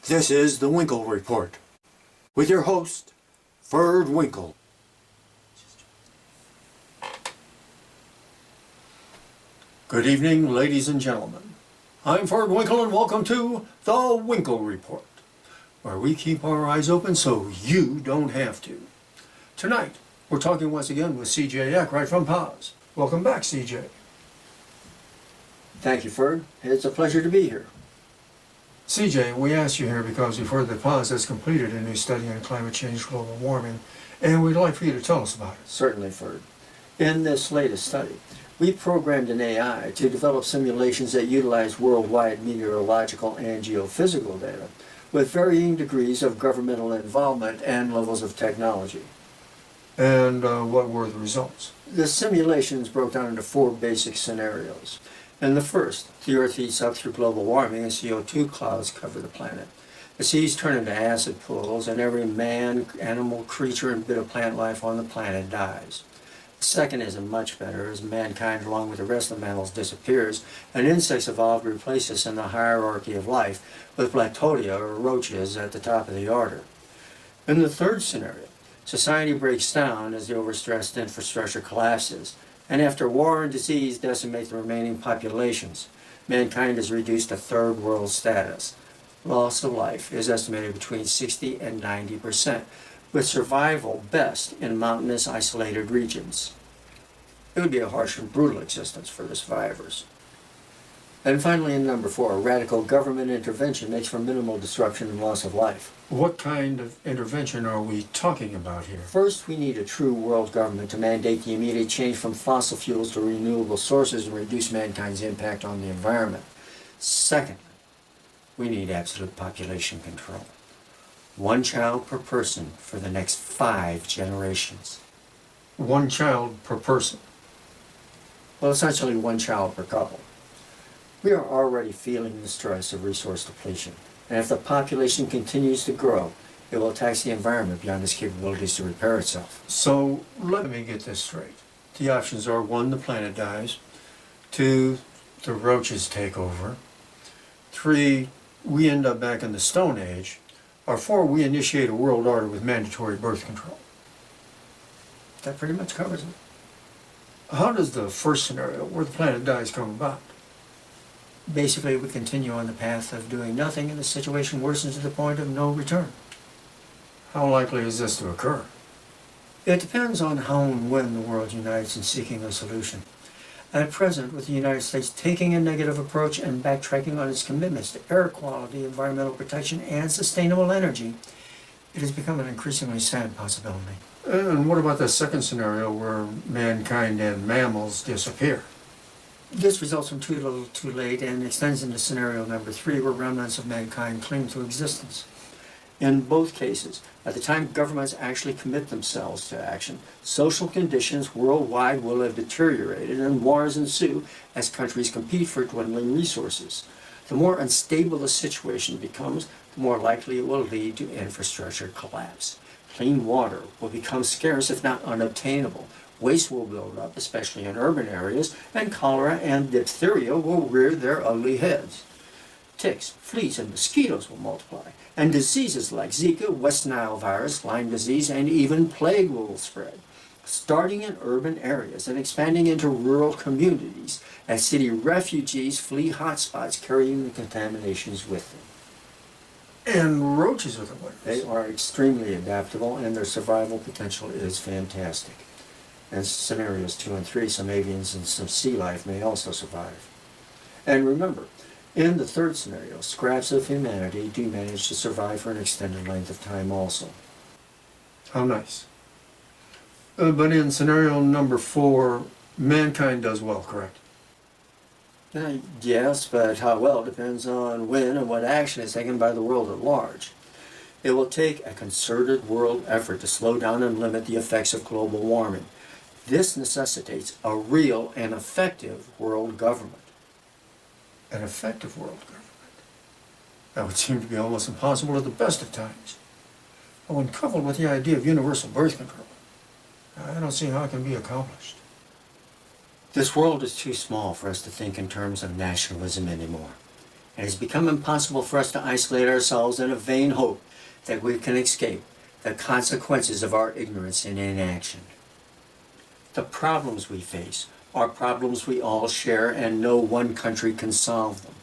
This is the Winkle Report with your host, Ferd Winkle. Good evening, ladies and gentlemen. I'm Ferd Winkle and welcome to the Winkle Report, where we keep our eyes open so you don't have to. Tonight, we're talking once again with CJ Eck right from Paz. Welcome back, CJ. Thank you, Ferd. It's a pleasure to be here. CJ, we asked you here because we've heard that Paz has completed a new study on climate change, global warming, and we'd like for you to tell us about it. Certainly, Ferd. In this latest study, we programmed an AI to develop simulations that utilize worldwide meteorological and geophysical data with varying degrees of governmental involvement and levels of technology. And what were the results? The simulations broke down into 4 basic scenarios. In the first, the Earth heats up through global warming and CO2 clouds cover the planet. The seas turn into acid pools and every man, animal, creature, and bit of plant life on the planet dies. The second isn't much better, as mankind, along with the rest of the mammals, disappears, and insects evolve to replace us in the hierarchy of life, with Blattodea, or roaches, at the top of the order. In the third scenario, society breaks down as the overstressed infrastructure collapses, and after war and disease decimate the remaining populations, mankind is reduced to third world status. Loss of life is estimated between 60 and 90%, with survival best in mountainous isolated regions. It would be a harsh and brutal existence for the survivors. And finally, in number 4, radical government intervention makes for minimal disruption and loss of life. What kind of intervention are we talking about here? First, we need a true world government to mandate the immediate change from fossil fuels to renewable sources and reduce mankind's impact on the environment. Secondly, we need absolute population control. 1 child per person for the next 5 generations. 1 child per person? Well, essentially 1 child per couple. We are already feeling the stress of resource depletion, and if the population continues to grow, it will tax the environment beyond its capabilities to repair itself. So let me get this straight. The options are 1, the planet dies; 2, the roaches take over; 3, we end up back in the Stone Age; or 4, we initiate a world order with mandatory birth control. That pretty much covers it. How does the first scenario, where the planet dies, come about? Basically, we continue on the path of doing nothing and the situation worsens to the point of no return. How likely is this to occur? It depends on how and when the world unites in seeking a solution. At present, with the United States taking a negative approach and backtracking on its commitments to air quality, environmental protection, and sustainable energy, it has become an increasingly sad possibility. And what about the second scenario, where mankind and mammals disappear? This results from too little too late and extends into scenario number 3, where remnants of mankind cling to existence. In both cases, at the time governments actually commit themselves to action, social conditions worldwide will have deteriorated and wars ensue as countries compete for dwindling resources. The more unstable the situation becomes, the more likely it will lead to infrastructure collapse. Clean water will become scarce, if not unobtainable. Waste will build up, especially in urban areas, and cholera and diphtheria will rear their ugly heads. Ticks, fleas, and mosquitoes will multiply, and diseases like Zika, West Nile virus, Lyme disease, and even plague will spread, starting in urban areas and expanding into rural communities as city refugees flee hotspots carrying the contaminations with them. And roaches are the winners. They are extremely adaptable, and their survival potential is fantastic. In scenarios 2 and 3, some avians and some sea life may also survive. And remember, in the third scenario, scraps of humanity do manage to survive for an extended length of time also. How nice. But in scenario number 4, mankind does well, correct? Yes, but how well depends on when and what action is taken by the world at large. It will take a concerted world effort to slow down and limit the effects of global warming. This necessitates a real and effective world government. An effective world government? That would seem to be almost impossible at the best of times. But when coupled with the idea of universal birth control, I don't see how it can be accomplished. This world is too small for us to think in terms of nationalism anymore. and it's become impossible for us to isolate ourselves in a vain hope that we can escape the consequences of our ignorance and inaction. The problems we face are problems we all share, and no one country can solve them.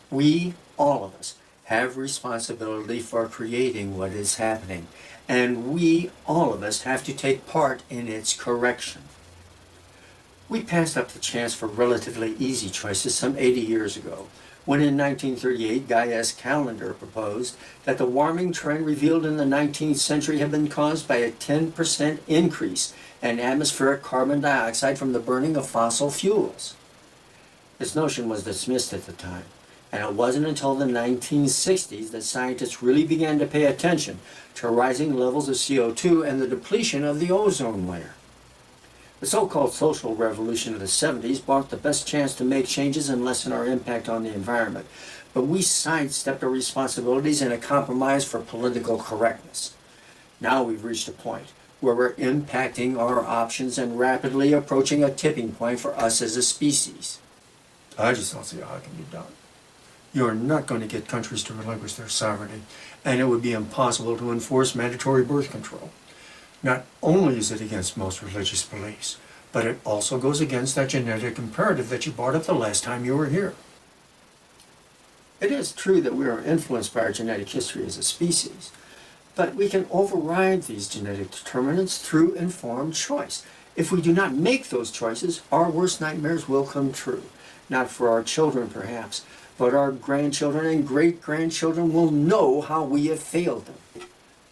We, all of us, have responsibility for creating what is happening, and we, all of us, have to take part in its correction. We passed up the chance for relatively easy choices some 80 years ago, when in 1938 Guy S. Callender proposed that the warming trend revealed in the 19th century had been caused by a 10% increase in atmospheric carbon dioxide from the burning of fossil fuels. This notion was dismissed at the time, and it wasn't until the 1960s that scientists really began to pay attention to rising levels of CO2 and the depletion of the ozone layer. The so-called social revolution of the 70s brought the best chance to make changes and lessen our impact on the environment, but we sidestepped our responsibilities in a compromise for political correctness. Now we've reached a point where we're impacting our options and rapidly approaching a tipping point for us as a species. I just don't see how it can be done. You're not going to get countries to relinquish their sovereignty, and it would be impossible to enforce mandatory birth control. Not only is it against most religious beliefs, but it also goes against that genetic imperative that you brought up the last time you were here. It is true that we are influenced by our genetic history as a species, but we can override these genetic determinants through informed choice. If we do not make those choices, our worst nightmares will come true. Not for our children, perhaps, but our grandchildren and great-grandchildren will know how we have failed them.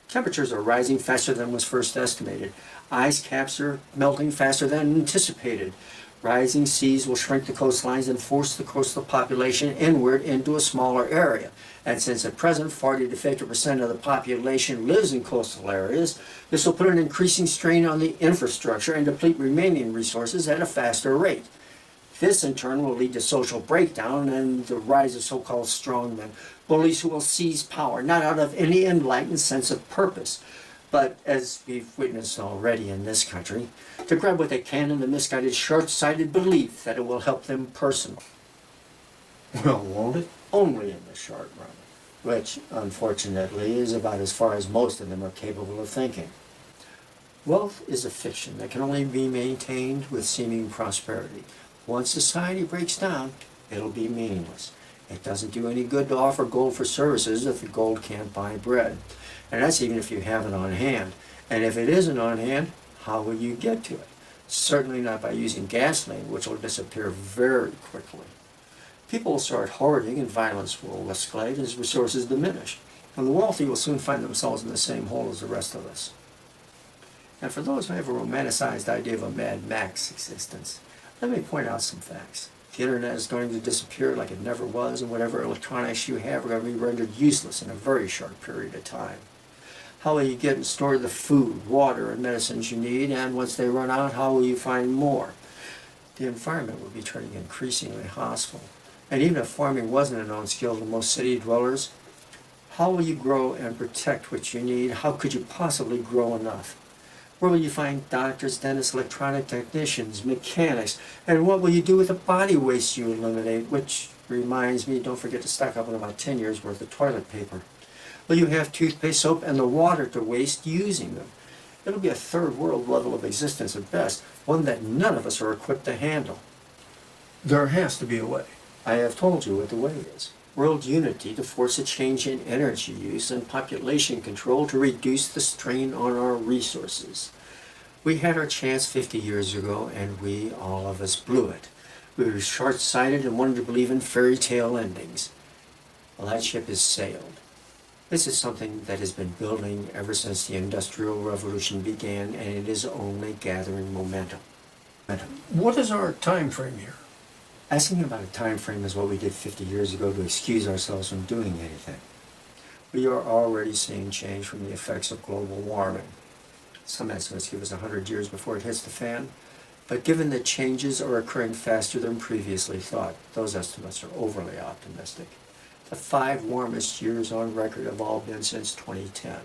Temperatures are rising faster than was first estimated. Ice caps are melting faster than anticipated. Rising seas will shrink the coastlines and force the coastal population inward into a smaller area. And since at present 40 to 50% of the population lives in coastal areas, this will put an increasing strain on the infrastructure and deplete remaining resources at a faster rate. This in turn will lead to social breakdown and the rise of so-called strongmen, bullies who will seize power, not out of any enlightened sense of purpose, but, as we've witnessed already in this country, to grab what they can in the misguided, short-sighted belief that it will help them personally. Well, won't it? Only in the short run, which, unfortunately, is about as far as most of them are capable of thinking. Wealth is a fiction that can only be maintained with seeming prosperity. Once society breaks down, it'll be meaningless. It doesn't do any good to offer gold for services if the gold can't buy bread. And that's even if you have it on hand. And if it isn't on hand, how will you get to it? Certainly not by using gasoline, which will disappear very quickly. People will start hoarding and violence will escalate as resources diminish. And the wealthy will soon find themselves in the same hole as the rest of us. And for those who have a romanticized idea of a Mad Max existence, let me point out some facts. The internet is going to disappear like it never was, and whatever electronics you have are going to be rendered useless in a very short period of time. How will you get and store the food, water, and medicines you need, and once they run out, how will you find more? The environment will be turning increasingly hostile. And even if farming wasn't a known skill to most city dwellers, how will you grow and protect what you need? How could you possibly grow enough? Where will you find doctors, dentists, electronic technicians, mechanics? And what will you do with the body waste you eliminate? Which reminds me, don't forget to stock up on about 10 years worth of toilet paper. Will you have toothpaste, soap, and the water to waste using them? It'll be a third world level of existence at best, one that none of us are equipped to handle. There has to be a way. I have told you what the way is. World unity to force a change in energy use and population control to reduce the strain on our resources. We had our chance 50 years ago, and we, all of us, blew it. We were short-sighted and wanted to believe in fairy tale endings. Well, that ship has sailed. This is something that has been building ever since the Industrial Revolution began, and it is only gathering momentum. What is our time frame here? Asking about a time frame is what we did 50 years ago to excuse ourselves from doing anything. We are already seeing change from the effects of global warming. Some estimates give us 100 years before it hits the fan, but given that changes are occurring faster than previously thought, those estimates are overly optimistic. The 5 warmest years on record have all been since 2010.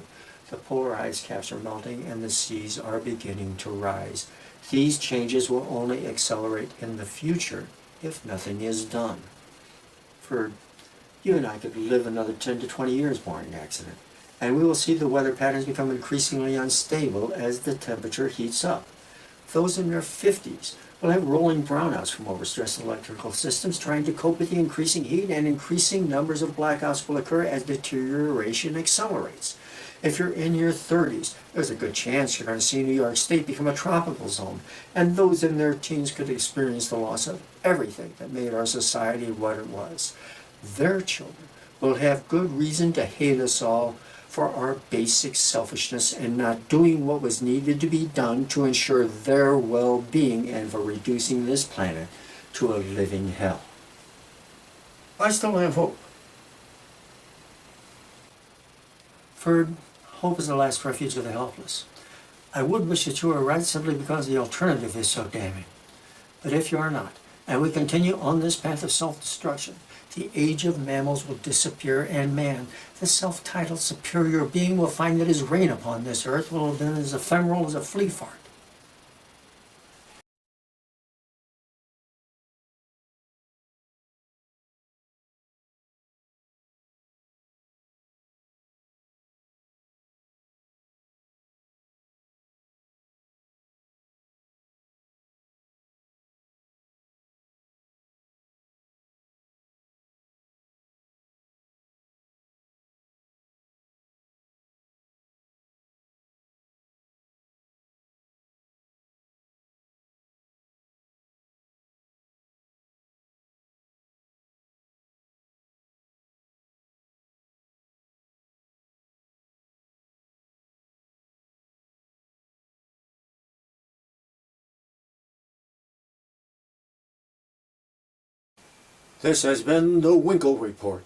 The polar ice caps are melting and the seas are beginning to rise. These changes will only accelerate in the future if nothing is done. For You and I could live another 10 to 20 years barring accident, and we will see the weather patterns become increasingly unstable as the temperature heats up. Those in their 50s will have rolling brownouts from overstressed electrical systems trying to cope with the increasing heat, and increasing numbers of blackouts will occur as deterioration accelerates. If you're in your 30s, there's a good chance you're going to see New York State become a tropical zone, and those in their teens could experience the loss of everything that made our society what it was. Their children will have good reason to hate us all for our basic selfishness and not doing what was needed to be done to ensure their well-being, and for reducing this planet to a living hell. I still have hope. Third, hope is the last refuge of the helpless. I would wish that you were right simply because the alternative is so damning. But if you are not, and we continue on this path of self-destruction, the age of mammals will disappear, and man, the self-titled superior being, will find that his reign upon this earth will have been as ephemeral as a flea fart. This has been the Winkle Report.